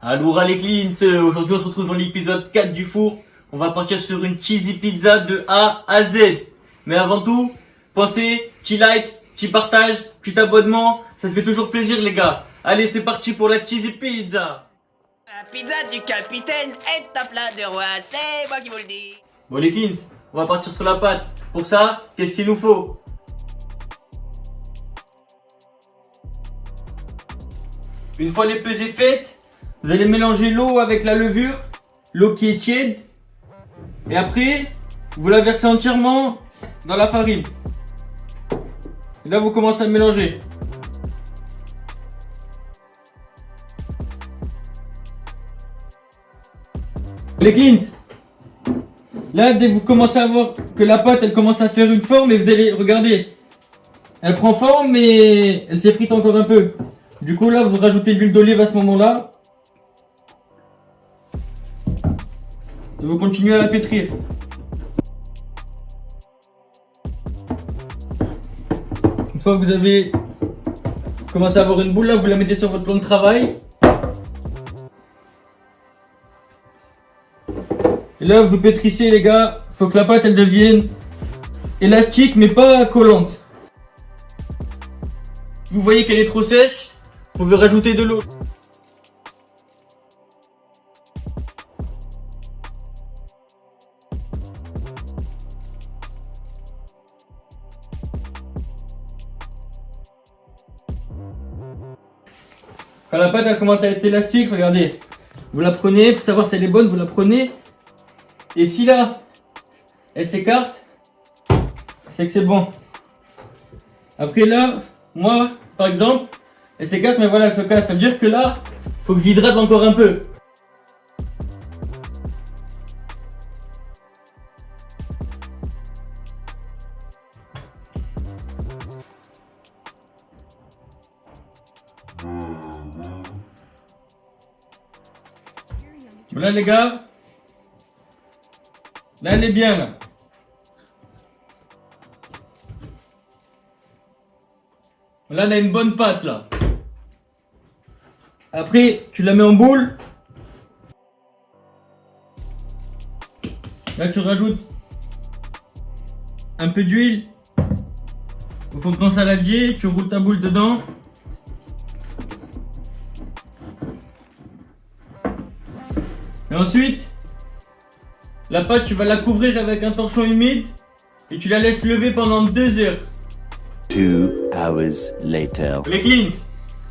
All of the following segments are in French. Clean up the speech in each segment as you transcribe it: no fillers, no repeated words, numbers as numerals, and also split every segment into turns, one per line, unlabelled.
Aloura les cleans, aujourd'hui on se retrouve dans l'épisode 4 du four. On va partir sur une cheesy pizza de A à Z. Mais avant tout, pensez, petit like, petit partage, petit abonnement, ça fait toujours plaisir les gars. Allez c'est parti pour la cheesy pizza.
La pizza du capitaine est un plat de roi, c'est moi qui vous le dis.
Bon les cleans, on va partir sur la pâte. Pour ça, qu'est-ce qu'il nous faut? Une fois les pesées faites, vous allez mélanger l'eau avec la levure, l'eau qui est tiède, et après, vous la versez entièrement dans la farine. Et là, vous commencez à mélanger. Les cleans, là, dès que vous commencez à voir que la pâte, elle commence à faire une forme, et vous allez, regardez, elle prend forme, mais elle s'effrite encore un peu. Du coup, là, vous rajoutez l'huile d'olive à ce moment-là. Et vous continuez à la pétrir. Une fois que vous avez commencé à avoir une boule, là, vous la mettez sur votre plan de travail. Et là, vous pétrissez, les gars. Faut que la pâte, elle devienne élastique, mais pas collante. Vous voyez qu'elle est trop sèche, vous pouvez rajouter de l'eau. Quand la pâte elle commence à être élastique, regardez, vous la prenez, pour savoir si elle est bonne, vous la prenez, et si là, elle s'écarte, c'est que c'est bon. Après là, moi, par exemple, elle s'écarte, mais voilà, elle se casse, ça veut dire que là, faut que j'hydrate encore un peu. Voilà les gars, là elle est bien là. Là on a une bonne pâte là. Après tu la mets en boule. Là tu rajoutes un peu d'huile au fond de ton saladier, tu roules ta boule dedans. Et ensuite, la pâte, tu vas la couvrir avec un torchon humide et tu la laisses lever pendant 2 heures.
2 hours later.
Les cleans,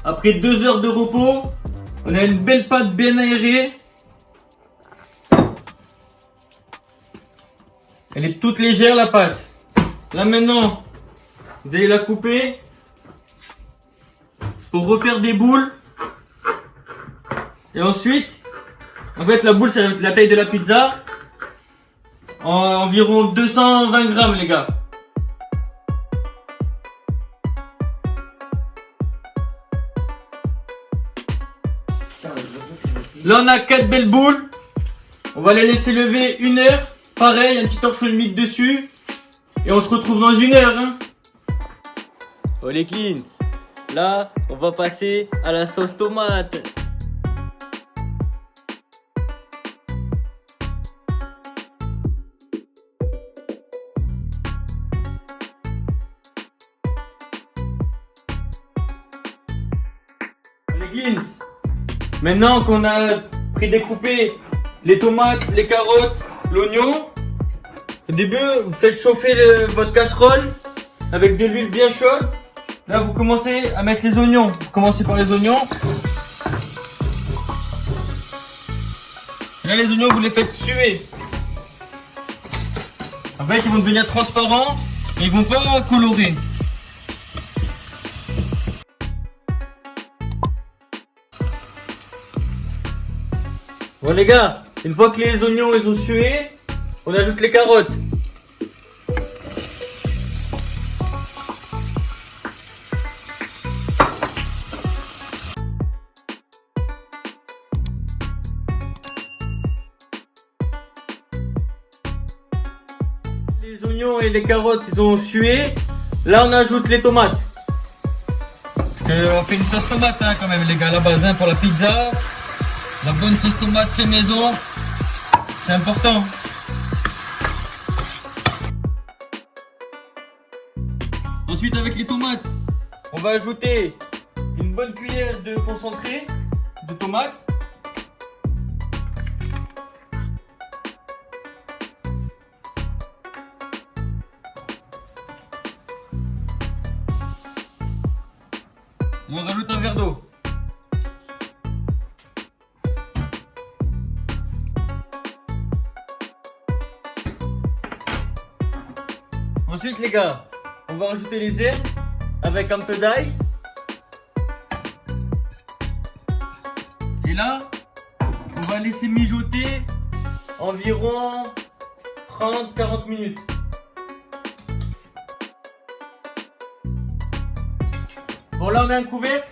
après 2 heures de repos, on a une belle pâte bien aérée. Elle est toute légère la pâte. Là maintenant, vous allez la couper pour refaire des boules. Et ensuite, en fait, la boule, c'est la taille de la pizza. Environ 220 grammes, les gars. Là, on a 4 belles boules. On va les laisser lever 1 heure. Pareil, un petit torchon humide dessus. Et on se retrouve dans 1 heure. Hein. Oh, les cleans. Là, on va passer à la sauce tomate. Les cleans. Maintenant qu'on a prédécoupé les tomates, les carottes, l'oignon, au début vous faites chauffer votre casserole avec de l'huile bien chaude. Là vous commencez à mettre les oignons. Vous commencez par les oignons. Là les oignons vous les faites suer. En fait ils vont devenir transparents et ils vont pas colorer. Bon les gars, une fois que les oignons ils ont sué, on ajoute les carottes. oignons et les carottes ils ont sué, là on ajoute les tomates. On fait une sauce tomate hein, quand même les gars à la base hein, pour la pizza. La bonne sauce tomate fait maison, c'est important. Ensuite avec les tomates, on va ajouter une bonne cuillère de concentré de tomates. Et on rajoute un verre d'eau. Ensuite les gars, on va rajouter les herbes avec un peu d'ail. Et là, on va laisser mijoter environ 30-40 minutes. Bon là on met un couvercle.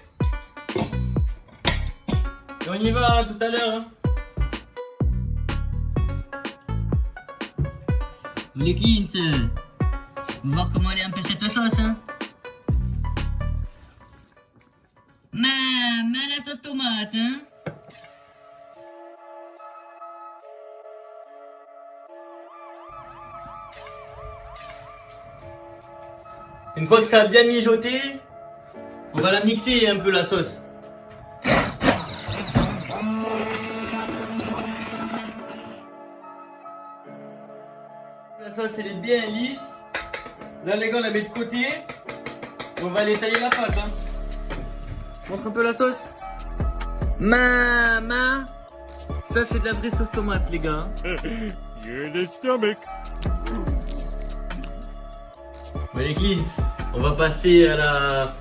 Et on y va hein, tout à l'heure. Hein. Les Clint, on va voir comment elle est un peu cette sauce. Hein. La sauce tomate. Hein. Une fois que ça a bien mijoté, on va la mixer un peu la sauce. La sauce elle est bien lisse. Là les gars on la met de côté. On va aller tailler la pâte. Hein. Montre un peu la sauce. Maman. Ça c'est de la vraie sauce tomate les gars.
You're the stomach.
Mais les Clint, on va passer à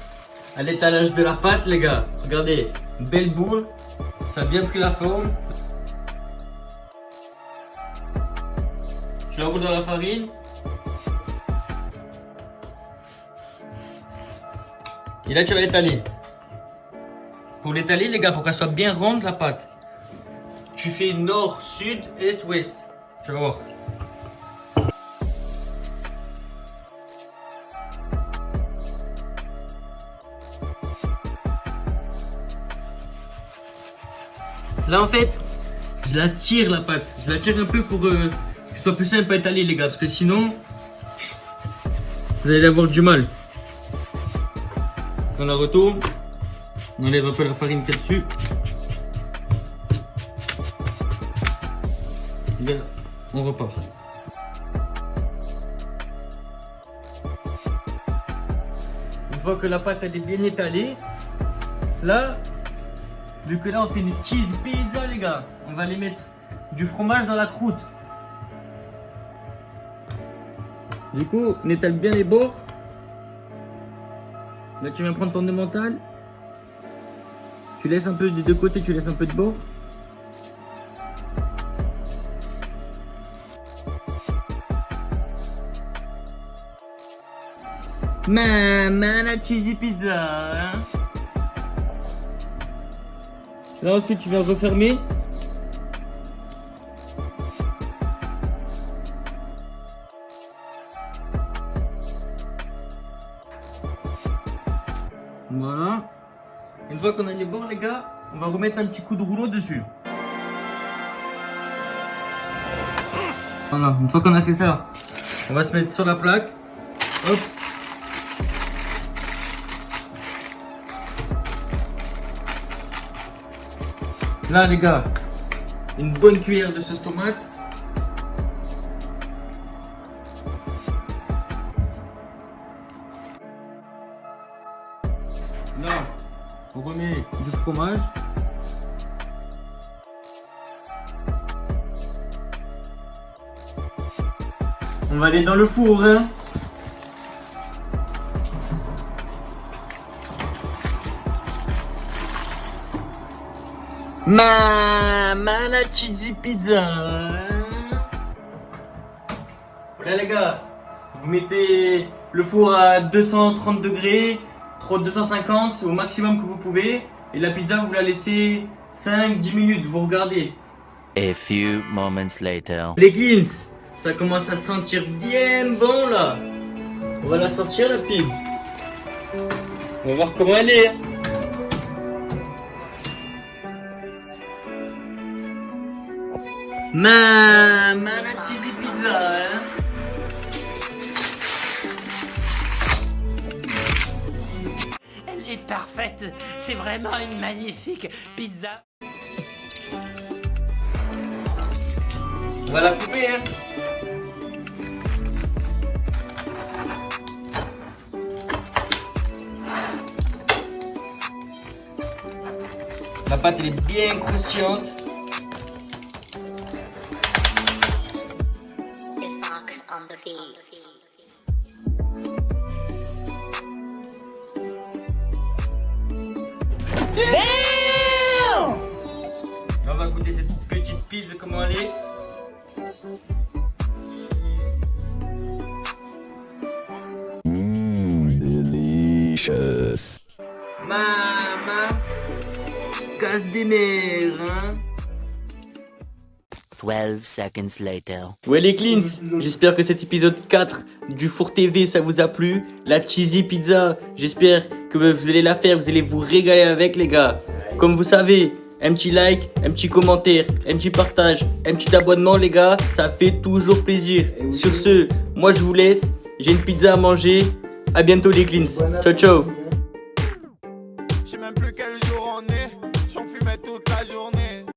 l'étalage de la pâte les gars. Regardez, une belle boule. Ça a bien pris la forme. Je la roule dans la farine. Et là tu vas l'étaler. Pour l'étaler les gars, pour qu'elle soit bien ronde la pâte, tu fais nord, sud, est, ouest. Tu vas voir. Là en fait, je la tire la pâte. Je la tire un peu pour que ce soit plus simple à étaler les gars. Parce que sinon, vous allez avoir du mal. On la retourne. On enlève un peu la farine qu'il y a dessus. Et là, on repart. Une fois que la pâte elle est bien étalée, là, vu que là on fait une cheese pizza les gars, on va aller mettre du fromage dans la croûte. Du coup, on étale bien les bords. Là tu viens prendre ton emmental. Tu laisses un peu des deux côtés, tu laisses un peu de bord. Maman la cheesy pizza. Hein. Là ensuite tu vas refermer. Voilà. Une fois qu'on a les bords les gars, on va remettre un petit coup de rouleau dessus. Voilà, une fois qu'on a fait ça, on va se mettre sur la plaque. Hop. Là les gars, une bonne cuillère de sauce tomate. Là, on remet du fromage. On va aller dans le four, hein. Maman la cheesy pizza. Voilà les gars, vous mettez le four à 230 degrés, 250 au maximum que vous pouvez. Et la pizza vous la laissez 5-10 minutes, vous regardez.
A few moments later.
Les Clint, Ça commence à sentir bien bon là. On va la sortir la pizza. On va voir comment elle est. Hein. La cheesy pizza. Hein.
Elle est parfaite. C'est vraiment une magnifique pizza.
On va la couper. Hein. La pâte elle est bien croustillante.
Fox on the beat.
On va goûter cette petite pizza, comment elle est.
Delicious.
Maman, casse des mers, hein.
12 seconds later.
Ouais les cleans, j'espère que cet épisode 4 du Four TV ça vous a plu. La cheesy pizza, j'espère que vous allez la faire, vous allez vous régaler avec les gars. Comme vous savez, un petit like, un petit commentaire, un petit partage, un petit abonnement les gars, ça fait toujours plaisir. Sur ce, moi je vous laisse, j'ai une pizza à manger. À bientôt les cleans, ciao ciao.